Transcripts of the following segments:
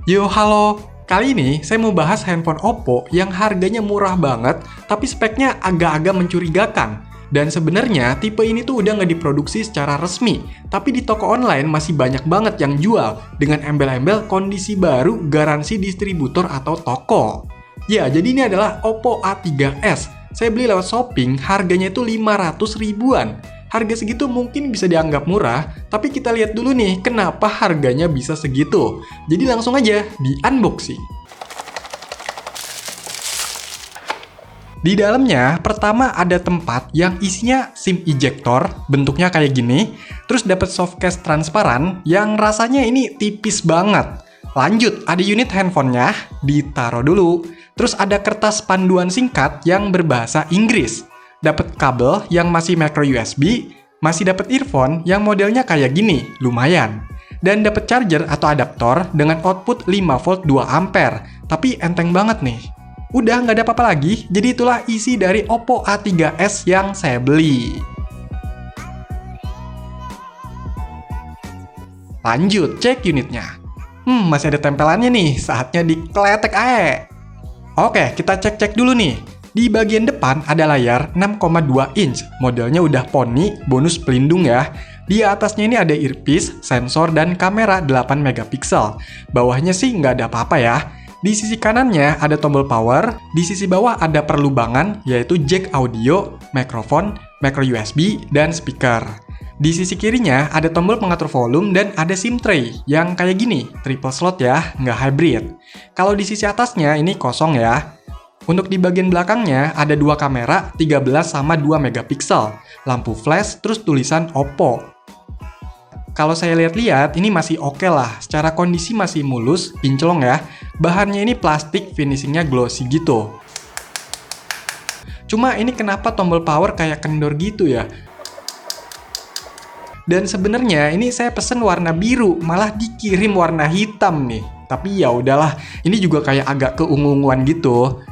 Yo, halo. Kali ini saya mau bahas handphone Oppo yang harganya murah banget, tapi speknya agak-agak mencurigakan. Dan sebenarnya tipe ini tuh udah nggak diproduksi secara resmi, tapi di toko online masih banyak banget yang jual dengan embel-embel kondisi baru, garansi distributor atau toko. Ya, jadi ini adalah Oppo A3s. Saya beli lewat shopping, harganya itu 500 ribuan. Harga segitu mungkin bisa dianggap murah, tapi kita lihat dulu nih kenapa harganya bisa segitu. Jadi langsung aja di unboxing. Di dalamnya, pertama ada tempat yang isinya SIM ejector, bentuknya kayak gini, terus dapat softcase transparan yang rasanya ini tipis banget. Lanjut, ada unit handphonenya, ditaruh dulu. Terus ada kertas panduan singkat yang berbahasa Inggris. Dapat kabel yang masih micro USB, masih dapat earphone yang modelnya kayak gini, lumayan. Dan dapat charger atau adaptor dengan output 5 volt 2 ampere, tapi enteng banget nih. Udah nggak ada apa-apa lagi, jadi itulah isi dari Oppo A3s yang saya beli. Lanjut, cek unitnya. Masih ada tempelannya nih, saatnya dikletek aja. Oke, kita cek-cek dulu nih. Di bagian depan ada layar 6,2 inch, modelnya udah poni, bonus pelindung ya. Di atasnya ini ada earpiece, sensor, dan kamera 8 megapiksel. Bawahnya sih nggak ada apa-apa ya. Di sisi kanannya ada tombol power, di sisi bawah ada perlubangan, yaitu jack audio, mikrofon, micro USB, dan speaker. Di sisi kirinya ada tombol pengatur volume dan ada SIM tray yang kayak gini, triple slot ya, nggak hybrid. Kalau di sisi atasnya ini kosong ya. Untuk di bagian belakangnya ada dua kamera 13 sama 2 megapiksel, lampu flash, terus tulisan Oppo. Kalau saya lihat-lihat ini masih oke lah, secara kondisi masih mulus, kinclong ya. Bahannya ini plastik, finishingnya glossy gitu. Cuma ini kenapa tombol power kayak kendor gitu ya? Dan sebenarnya ini saya pesen warna biru, malah dikirim warna hitam nih. Tapi ya udahlah, ini juga kayak agak keungu-unguan gitu.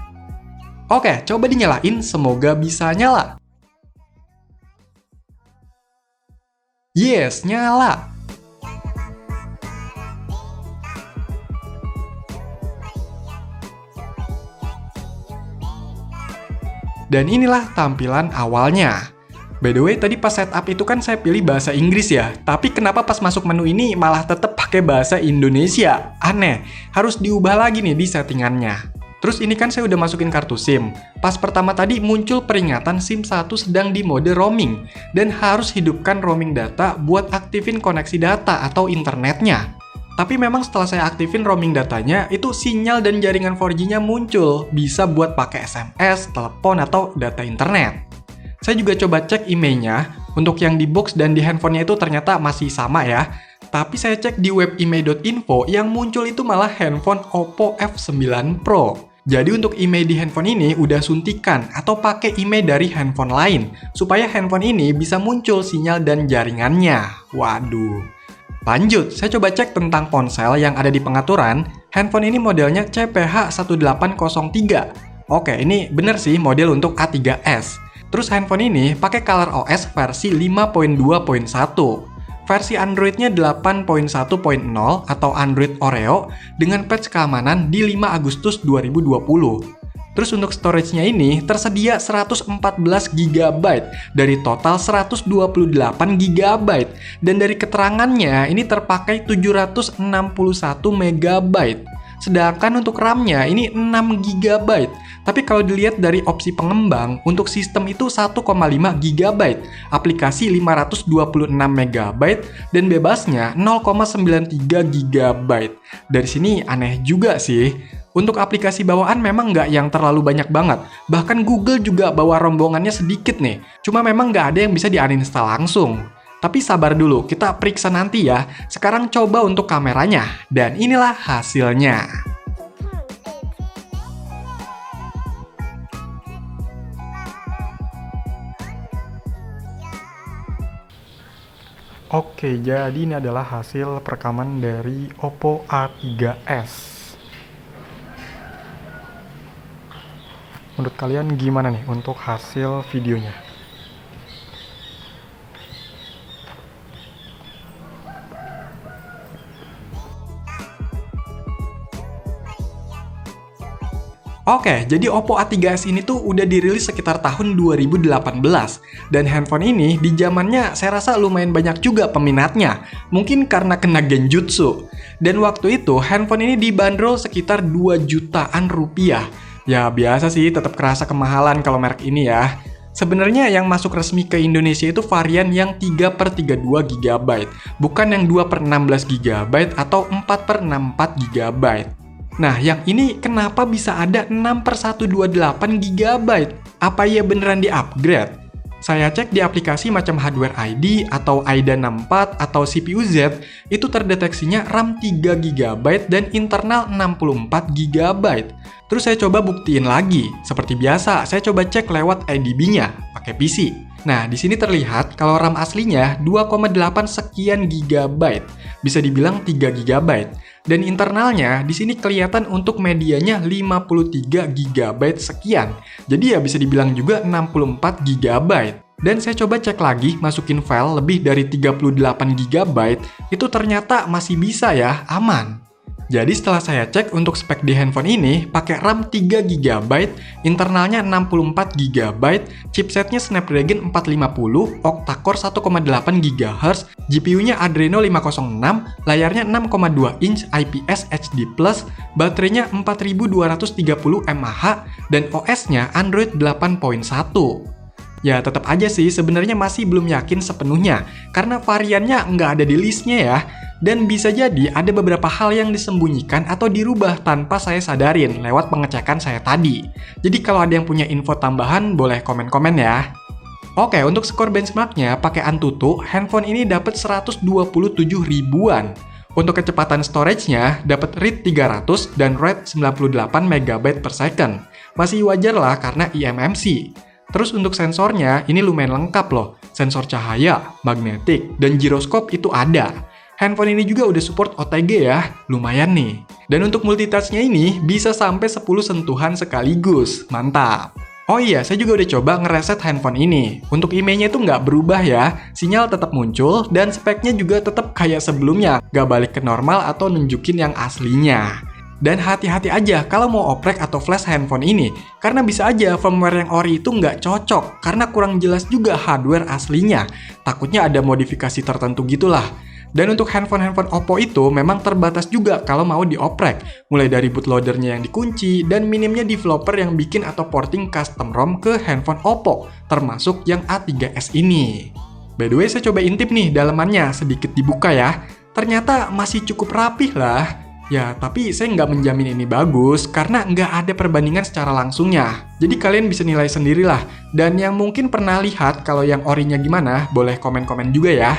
Oke, coba dinyalain, semoga bisa nyala. Yes, nyala. Dan inilah tampilan awalnya. By the way, tadi pas setup itu kan saya pilih bahasa Inggris ya. Tapi kenapa pas masuk menu ini malah tetap pakai bahasa Indonesia? Aneh, harus diubah lagi nih di settingannya. Terus ini kan saya udah masukin kartu SIM. Pas pertama tadi muncul peringatan SIM 1 sedang di mode roaming. Dan harus hidupkan roaming data buat aktifin koneksi data atau internetnya. Tapi memang setelah saya aktifin roaming datanya, itu sinyal dan jaringan 4G-nya muncul. Bisa buat pakai SMS, telepon, atau data internet. Saya juga coba cek emailnya. Untuk yang di box dan di handphonenya itu ternyata masih sama ya. Tapi saya cek di web email.info yang muncul itu malah handphone Oppo F9 Pro. Jadi untuk email di handphone ini udah suntikan atau pakai email dari handphone lain supaya handphone ini bisa muncul sinyal dan jaringannya. Waduh. Lanjut, saya coba cek tentang ponsel yang ada di pengaturan. Handphone ini modelnya CPH1803. Oke, ini bener sih model untuk A3s. Terus handphone ini pakai ColorOS versi 5.2.1. Versi Android-nya 8.1.0 atau Android Oreo dengan patch keamanan di 5 Agustus 2020. Terus untuk storage-nya ini tersedia 114 GB dari total 128 GB. Dan dari keterangannya ini terpakai 761 MB. Sedangkan untuk RAM-nya ini 6 GB. Tapi kalau dilihat dari opsi pengembang, untuk sistem itu 1,5 GB, aplikasi 526 MB, dan bebasnya 0,93 GB. Dari sini aneh juga sih. Untuk aplikasi bawaan memang nggak yang terlalu banyak banget. Bahkan Google juga bawa rombongannya sedikit nih. Cuma memang nggak ada yang bisa di-uninstall langsung. Tapi sabar dulu, kita periksa nanti ya. Sekarang coba untuk kameranya. Dan inilah hasilnya. Oke, jadi ini adalah hasil perekaman dari Oppo A3s. Menurut kalian gimana nih untuk hasil videonya? Oke, jadi Oppo A3s ini tuh udah dirilis sekitar tahun 2018. Dan handphone ini di zamannya saya rasa lumayan banyak juga peminatnya. Mungkin karena kena genjutsu. Dan waktu itu handphone ini dibanderol sekitar 2 jutaan rupiah. Ya biasa sih, tetap kerasa kemahalan kalau merek ini ya. Sebenarnya yang masuk resmi ke Indonesia itu varian yang 3/32 GB, bukan yang 2/16 GB atau 4/64 GB. Nah, yang ini kenapa bisa ada 6/128 GB? Apa ia beneran di-upgrade? Saya cek di aplikasi macam Hardware ID atau AIDA 64 atau CPU Z, itu terdeteksinya RAM 3 GB dan internal 64 GB. Terus saya coba buktiin lagi. Seperti biasa, saya coba cek lewat IDB-nya, pakai PC. Nah, di sini terlihat kalau RAM aslinya 2,8 sekian GB, bisa dibilang 3 GB. Dan internalnya di sini kelihatan untuk medianya 53 GB sekian. Jadi ya bisa dibilang juga 64 GB. Dan saya coba cek lagi, masukin file lebih dari 38 GB, itu ternyata masih bisa ya, aman. Jadi setelah saya cek untuk spek di handphone ini, pakai RAM 3 GB, internalnya 64 GB, chipsetnya Snapdragon 450, octa-core 1,8 GHz, GPU-nya Adreno 506, layarnya 6,2 inch IPS HD+, baterainya 4230 mAh, dan OS-nya Android 8.1. Ya tetap aja sih sebenarnya masih belum yakin sepenuhnya, karena variannya nggak ada di listnya ya. Dan bisa jadi ada beberapa hal yang disembunyikan atau dirubah tanpa saya sadarin lewat pengecekan saya tadi. Jadi kalau ada yang punya info tambahan, boleh komen-komen ya. Oke, untuk skor benchmarknya pakai Antutu, handphone ini dapat 127 ribuan. Untuk kecepatan storage-nya dapat read 300 dan write 98 MB per second. Masih wajar lah karena eMMC. Terus untuk sensornya ini lumayan lengkap loh. Sensor cahaya, magnetik, dan giroskop itu ada. Handphone ini juga udah support OTG ya, lumayan nih. Dan untuk multitouch-nya ini bisa sampai 10 sentuhan sekaligus, mantap. Oh iya, saya juga udah coba ngereset handphone ini. Untuk IMEI-nya itu nggak berubah ya, sinyal tetap muncul dan speknya juga tetap kayak sebelumnya, nggak balik ke normal atau nunjukin yang aslinya. Dan hati-hati aja kalau mau oprek atau flash handphone ini, karena bisa aja firmware yang ori itu nggak cocok, karena kurang jelas juga hardware aslinya. Takutnya ada modifikasi tertentu gitulah. Dan untuk handphone-handphone Oppo itu memang terbatas juga kalau mau dioprek, mulai dari bootloadernya yang dikunci dan minimnya developer yang bikin atau porting custom ROM ke handphone Oppo, termasuk yang A3s ini. By the way, saya coba intip nih dalamannya, sedikit dibuka ya. Ternyata masih cukup rapih lah. Ya, tapi saya nggak menjamin ini bagus, karena nggak ada perbandingan secara langsungnya. Jadi kalian bisa nilai sendirilah. Dan yang mungkin pernah lihat kalau yang orinya gimana, boleh komen-komen juga ya.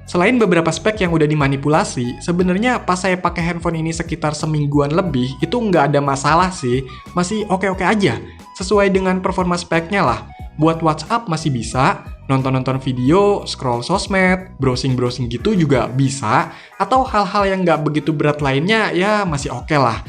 Selain beberapa spek yang udah dimanipulasi, sebenarnya pas saya pakai handphone ini sekitar semingguan lebih, itu nggak ada masalah sih. Masih oke-oke aja, sesuai dengan performa speknya lah. Buat WhatsApp masih bisa, nonton-nonton video, scroll sosmed, browsing-browsing gitu juga bisa, atau hal-hal yang nggak begitu berat lainnya ya masih oke lah.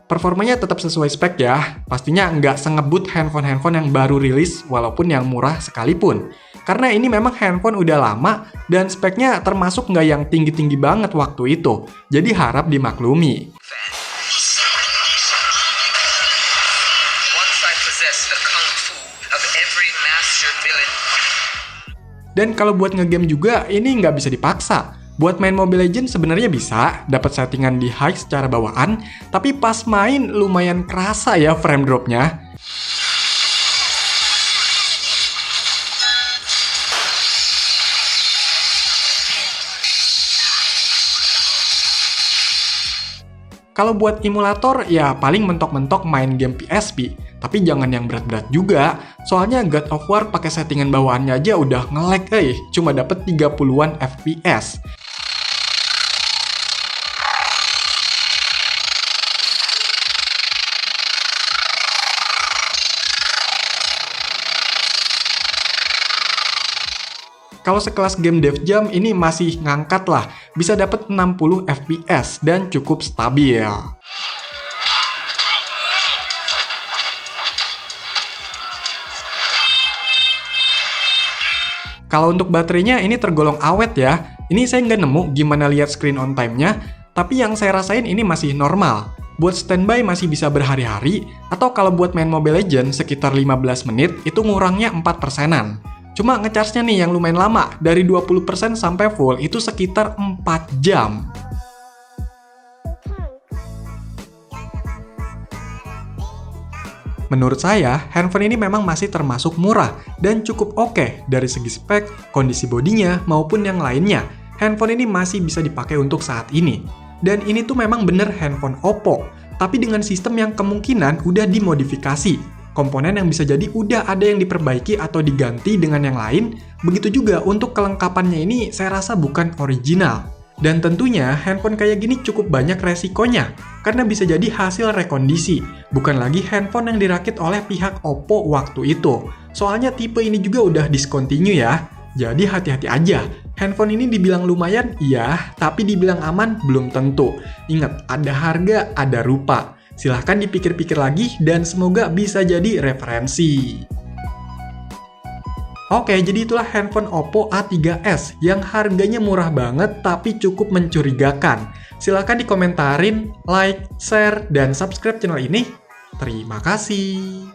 Performanya tetap sesuai spek ya, pastinya nggak sengebut handphone-handphone yang baru rilis walaupun yang murah sekalipun. Karena ini memang handphone udah lama dan speknya termasuk nggak yang tinggi-tinggi banget waktu itu, jadi harap dimaklumi. Dan kalau buat ngegame juga, ini nggak bisa dipaksa. Buat main Mobile Legends sebenarnya bisa, dapat settingan di high secara bawaan, tapi pas main lumayan kerasa ya frame dropnya. Kalau buat emulator, ya paling mentok-mentok main game PSP. Tapi jangan yang berat-berat juga, soalnya God of War pakai settingan bawaannya aja udah nge-lag cuma dapet 30-an FPS. Kalau sekelas game Def Jam ini masih ngangkat lah, bisa dapat 60 FPS dan cukup stabil. Kalau untuk baterainya ini tergolong awet ya. Ini saya nggak nemu gimana lihat screen on time-nya, tapi yang saya rasain ini masih normal. Buat standby masih bisa berhari-hari, atau kalau buat main Mobile Legends sekitar 15 menit, itu ngurangnya 4%-an. Cuma ngecharge-nya nih yang lumayan lama, dari 20% sampai full itu sekitar 4 jam. Menurut saya, handphone ini memang masih termasuk murah dan cukup oke dari segi spek, kondisi bodinya, maupun yang lainnya. Handphone ini masih bisa dipakai untuk saat ini. Dan ini tuh memang bener handphone Oppo, tapi dengan sistem yang kemungkinan udah dimodifikasi. Komponen yang bisa jadi udah ada yang diperbaiki atau diganti dengan yang lain. Begitu juga untuk kelengkapannya ini saya rasa bukan original. Dan tentunya handphone kayak gini cukup banyak resikonya, karena bisa jadi hasil rekondisi, bukan lagi handphone yang dirakit oleh pihak Oppo waktu itu. Soalnya tipe ini juga udah discontinue ya, jadi hati-hati aja. Handphone ini dibilang lumayan, iya, tapi dibilang aman, belum tentu. Ingat, ada harga, ada rupa. Silahkan dipikir-pikir lagi, dan semoga bisa jadi referensi. Oke, jadi itulah handphone Oppo A3s yang harganya murah banget tapi cukup mencurigakan. Silahkan dikomentarin, like, share, dan subscribe channel ini. Terima kasih.